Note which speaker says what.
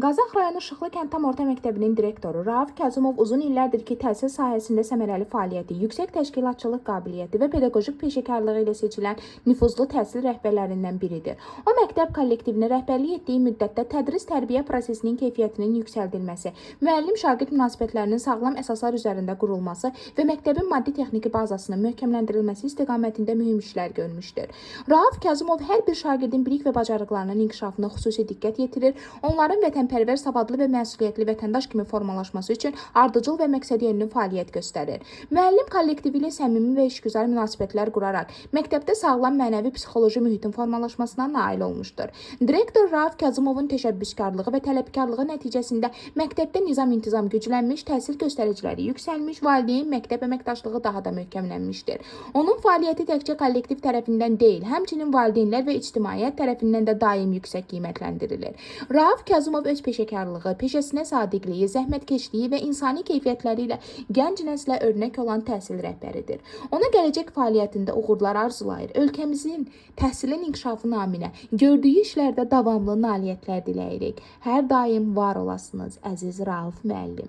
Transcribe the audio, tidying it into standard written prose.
Speaker 1: Qazax rayonu Şıxlı kənd tam orta məktəbinin direktoru Rauf Kazımov uzun illərdir ki, təhsil sahəsində səmərəli fəaliyyəti, yüksək təşkilatçılıq qabiliyyəti və pedaqoji peşəkarlığı ilə seçilən nüfuzlu təhsil rəhbərlərindən biridir. O, məktəb kollektivinə rəhbərlik etdiyi müddətdə tədris-tərbiyə prosesinin keyfiyyətinin yüksəldilməsi, müəllim-şagird münasibətlərinin sağlam əsaslar üzərində qurulması və məktəbin maddi-texniki bazasının möhkəmləndirilməsi istiqamətində mühüm işlər görmüşdür. Rauf Kazımov hər bir şagirdin bilik və bacarıqlarının inkişafına xüsusi diqqət yetirir, onların vətənpərvər, savadlı və məsuliyyətli vətəndaş kimi formalaşması üçün ardıcıl və məqsədyönlü fəaliyyət göstərir. Müəllim kollektivi ilə səmimi və işgüzar münasibətlər quraraq məktəbdə sağlam mənəvi-psixoloji mühitin formalaşmasına nail olmuşdur. Direktor Rauf Kazımovun təşəbbüskarlığı və tələbkarlığı nəticəsində məktəbdə nizam-intizam güclənmiş, təhsil göstəriciləri yüksəlmiş, valideyn-məktəb əməkdaşlığı daha da möhkəmlənmişdir. Onun fəaliyyəti təkcə kollektiv tərəfindən deyil, həmçinin valideynlər və ictimaiyyət tərəfindən də daim yüksək qiymətləndirilir. Rauf Kazımov öz peşəkarlığı, peşəsinə sadiqliyi, zəhmətkeşliyi və insani keyfiyyətləri ilə gənc nəslə örnək olan təhsil rəhbəridir. Ona gələcək fəaliyyətində uğurlar arzulayır. Ölkəmizin təhsilin inkişafı naminə gördüyü işlərdə davamlı nailiyyətlər diləyirik. Hər daim var olasınız, əziz Rauf müəllim.